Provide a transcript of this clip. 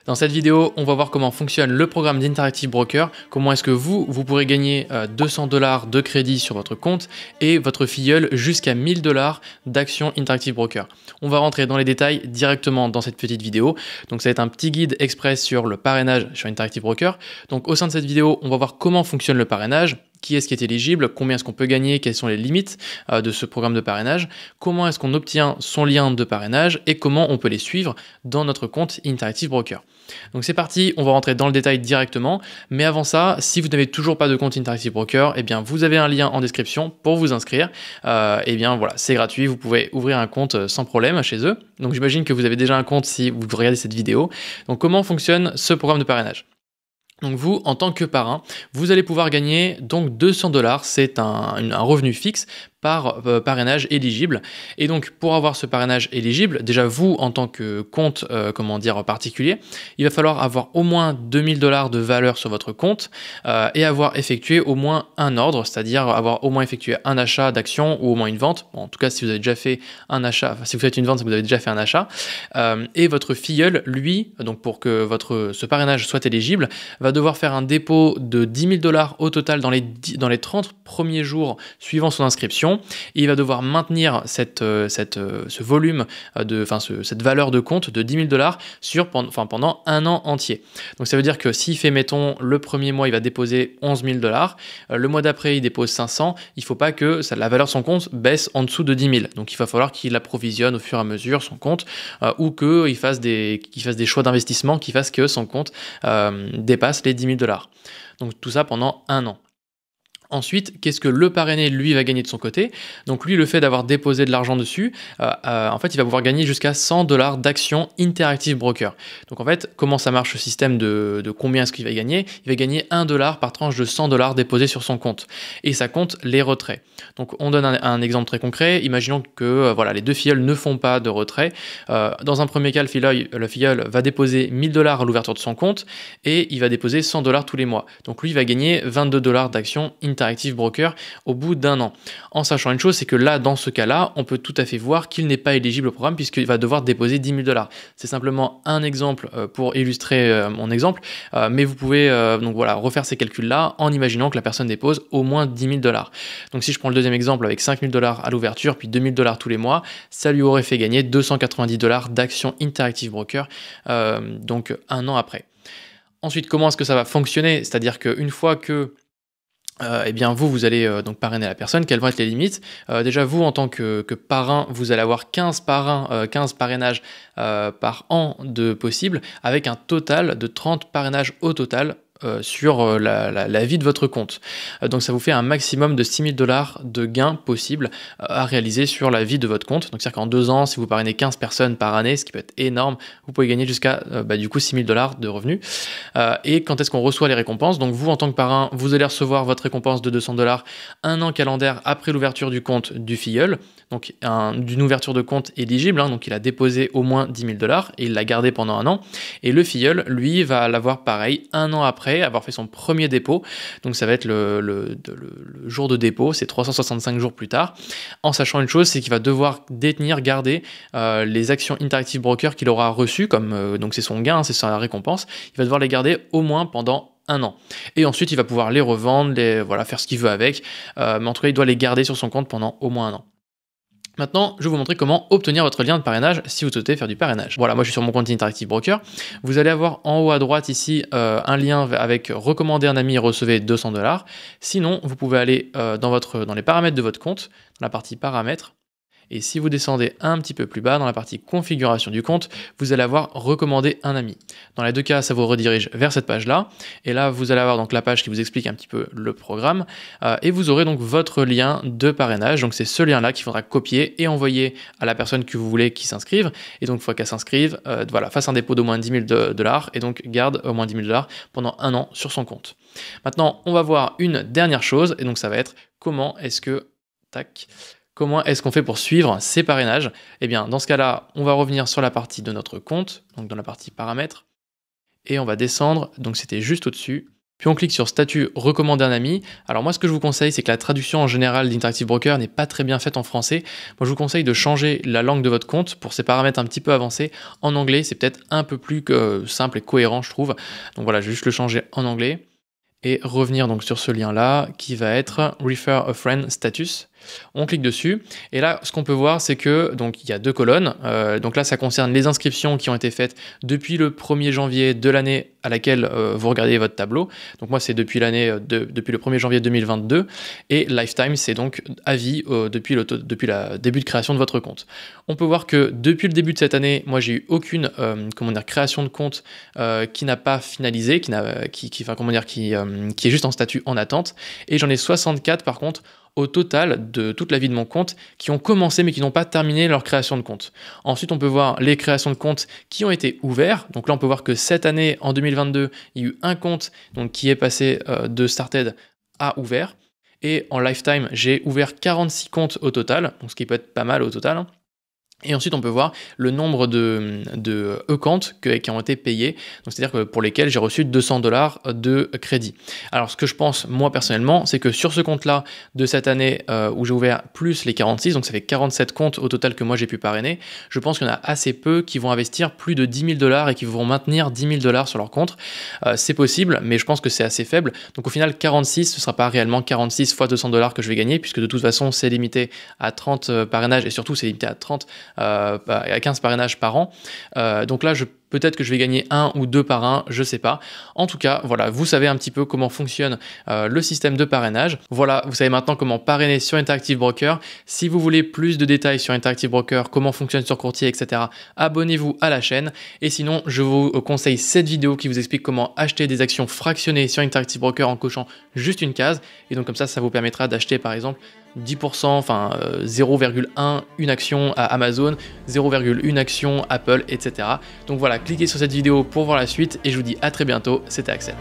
Dans cette vidéo, on va voir comment fonctionne le programme d'Interactive Broker, comment est-ce que vous pourrez gagner 200 $ de crédit sur votre compte et votre filleul jusqu'à 1000 $ d'actions Interactive Broker. On va rentrer dans les détails directement dans cette petite vidéo. Donc ça va être un petit guide express sur le parrainage sur Interactive Broker. Donc au sein de cette vidéo, on va voir comment fonctionne le parrainage, qui est-ce qui est éligible, combien est-ce qu'on peut gagner, quelles sont les limites de ce programme de parrainage, comment est-ce qu'on obtient son lien de parrainage et comment on peut les suivre dans notre compte Interactive Broker. Donc c'est parti, on va rentrer dans le détail directement, mais avant ça, si vous n'avez toujours pas de compte Interactive Broker, eh bien vous avez un lien en description pour vous inscrire. Eh bien voilà, c'est gratuit, vous pouvez ouvrir un compte sans problème chez eux. Donc j'imagine que vous avez déjà un compte si vous regardez cette vidéo. Donc comment fonctionne ce programme de parrainage ? Donc vous, en tant que parrain, vous allez pouvoir gagner donc 200 $, c'est un revenu fixe par parrainage éligible. Et donc pour avoir ce parrainage éligible, déjà vous en tant que compte particulier, il va falloir avoir au moins 2000 $ de valeur sur votre compte et avoir effectué au moins un ordre, c'est-à-dire avoir au moins effectué un achat d'actions ou au moins une vente. Bon, en tout cas, si vous avez déjà fait un achat, enfin, si vous faites une vente, c'est que vous avez déjà fait un achat. Et votre filleul, lui, donc pour que ce parrainage soit éligible, va devoir faire un dépôt de 10 000 $ au total dans les 30 premiers jours suivant son inscription. Et il va devoir maintenir ce volume, cette valeur de compte de 10 000 $ pendant un an entier. Donc ça veut dire que s'il fait, mettons, le premier mois, il va déposer 11 000 $, le mois d'après, il dépose 500, il ne faut pas que la valeur de son compte baisse en dessous de 10 000. Donc il va falloir qu'il approvisionne au fur et à mesure son compte ou qu'il fasse des choix d'investissement qui fassent que son compte dépasse les 10 000 $. Donc tout ça pendant un an. Ensuite, qu'est-ce que le parrainé, lui, va gagner de son côté? Donc lui, le fait d'avoir déposé de l'argent dessus, en fait, il va pouvoir gagner jusqu'à 100 $ d'actions Interactive Broker. Donc en fait, comment ça marche ce système de combien est-ce qu'il va gagner? Il va gagner 1 $ par tranche de 100 $ déposés sur son compte. Et ça compte les retraits. Donc on donne un exemple très concret. Imaginons que les deux filleuls ne font pas de retrait. Dans un premier cas, le filleul va déposer 1000 $ à l'ouverture de son compte et il va déposer 100 $ tous les mois. Donc lui, il va gagner 22 $ d'actions Interactive Broker au bout d'un an. En sachant une chose, c'est que là, dans ce cas-là, on peut tout à fait voir qu'il n'est pas éligible au programme puisqu'il va devoir déposer 10 000 $. C'est simplement un exemple pour illustrer mon exemple, mais vous pouvez refaire ces calculs-là en imaginant que la personne dépose au moins 10 000 $. Donc si je prends le deuxième exemple avec 5 000 $ à l'ouverture, puis 2 000 $ tous les mois, ça lui aurait fait gagner 290 $ d'actions Interactive Broker, donc un an après. Ensuite, comment est-ce que ça va fonctionner? C'est-à-dire qu'une fois que vous allez donc parrainer la personne, quelles vont être les limites? Déjà, vous, en tant que parrain, vous allez avoir 15 parrainages par an de possible, avec un total de 30 parrainages au total sur la vie de votre compte. Donc ça vous fait un maximum de 6 000 $ de gains possibles à réaliser sur la vie de votre compte. Donc c'est-à-dire qu'en 2 ans, si vous parrainez 15 personnes par année, ce qui peut être énorme, vous pouvez gagner jusqu'à 6 000 $ de revenus. Et quand est-ce qu'on reçoit les récompenses? Donc vous, en tant que parrain, vous allez recevoir votre récompense de 200 $ un an calendaire après l'ouverture du compte du filleul. Donc d'une ouverture de compte éligible, donc il a déposé au moins 10 000 $ et il l'a gardé pendant un an. Et le filleul, lui, va l'avoir pareil un an après avoir fait son premier dépôt. Donc ça va être le jour de dépôt, c'est 365 jours plus tard. En sachant une chose, c'est qu'il va devoir garder les actions Interactive Broker qu'il aura reçues, comme donc c'est son gain, c'est sa récompense. Il va devoir les garder au moins pendant un an. Et ensuite, il va pouvoir les revendre, faire ce qu'il veut avec. Mais en tout cas, il doit les garder sur son compte pendant au moins un an. Maintenant, je vais vous montrer comment obtenir votre lien de parrainage si vous souhaitez faire du parrainage. Voilà, moi je suis sur mon compte Interactive Broker. Vous allez avoir en haut à droite ici un lien avec recommander un ami et recevez 200 $. Sinon, vous pouvez aller dans les paramètres de votre compte, dans la partie paramètres. Et si vous descendez un petit peu plus bas dans la partie configuration du compte, vous allez avoir recommander un ami. Dans les deux cas, ça vous redirige vers cette page-là. Et là, vous allez avoir donc la page qui vous explique un petit peu le programme. Et vous aurez donc votre lien de parrainage. Donc c'est ce lien-là qu'il faudra copier et envoyer à la personne que vous voulez qui s'inscrive. Et donc, il faut qu'elle s'inscrive, fasse un dépôt d'au moins 10 000 $, et donc garde au moins 10 000 $ pendant un an sur son compte. Maintenant, on va voir une dernière chose. Et donc, ça va être comment est-ce qu'on fait pour suivre ces parrainages? Eh bien, dans ce cas-là, on va revenir sur la partie de notre compte, donc dans la partie paramètres, et on va descendre, donc c'était juste au-dessus, Puis on clique sur statut recommander un ami. Alors moi ce que je vous conseille, c'est que la traduction en général d'Interactive Broker n'est pas très bien faite en français. Moi je vous conseille de changer la langue de votre compte pour ces paramètres un petit peu avancés. En anglais, c'est peut-être un peu plus simple et cohérent je trouve. Donc voilà, je vais juste le changer en anglais et revenir donc sur ce lien-là qui va être Refer a Friend Status. On clique dessus et là ce qu'on peut voir c'est que donc il y a deux colonnes, donc là ça concerne les inscriptions qui ont été faites depuis le 1er janvier de l'année à laquelle vous regardez votre tableau. Donc moi c'est depuis depuis le 1er janvier 2022 et Lifetime c'est donc à vie depuis le début de création de votre compte. On peut voir que depuis le début de cette année, moi j'ai eu aucune création de compte qui n'a pas finalisé, qui est juste en statut en attente, et j'en ai 64 par contre au total de toute la vie de mon compte qui ont commencé mais qui n'ont pas terminé leur création de compte. Ensuite, on peut voir les créations de comptes qui ont été ouverts. Donc là, on peut voir que cette année, en 2022, il y a eu un compte donc, qui est passé de Started à ouvert. Et en Lifetime, j'ai ouvert 46 comptes au total, donc ce qui peut être pas mal au total, hein. Et ensuite, on peut voir le nombre de accounts qui ont été payés, c'est-à-dire que pour lesquels j'ai reçu 200 $ de crédit. Alors, ce que je pense, moi, personnellement, c'est que sur ce compte-là de cette année où j'ai ouvert plus les 46, donc ça fait 47 comptes au total que moi j'ai pu parrainer, je pense qu'il y en a assez peu qui vont investir plus de 10 000 $ et qui vont maintenir 10 000 $ sur leur compte. C'est possible, mais je pense que c'est assez faible. Donc, au final, 46, ce ne sera pas réellement 46 fois 200 $ que je vais gagner, puisque de toute façon, c'est limité à 30 parrainages et surtout, c'est limité à 30 à 15 parrainages par an. Donc là, peut-être que je vais gagner 1 ou 2 par un, je sais pas. En tout cas, voilà, vous savez un petit peu comment fonctionne le système de parrainage. Voilà, vous savez maintenant comment parrainer sur Interactive Broker. Si vous voulez plus de détails sur Interactive Broker, comment fonctionne sur courtier, etc., abonnez-vous à la chaîne. Et sinon, je vous conseille cette vidéo qui vous explique comment acheter des actions fractionnées sur Interactive Broker en cochant juste une case. Et donc comme ça vous permettra d'acheter par exemple 10%, enfin 0,1 une action à Amazon, 0,1 action Apple, etc. Donc voilà, cliquez sur cette vidéo pour voir la suite et je vous dis à très bientôt, c'était Axel.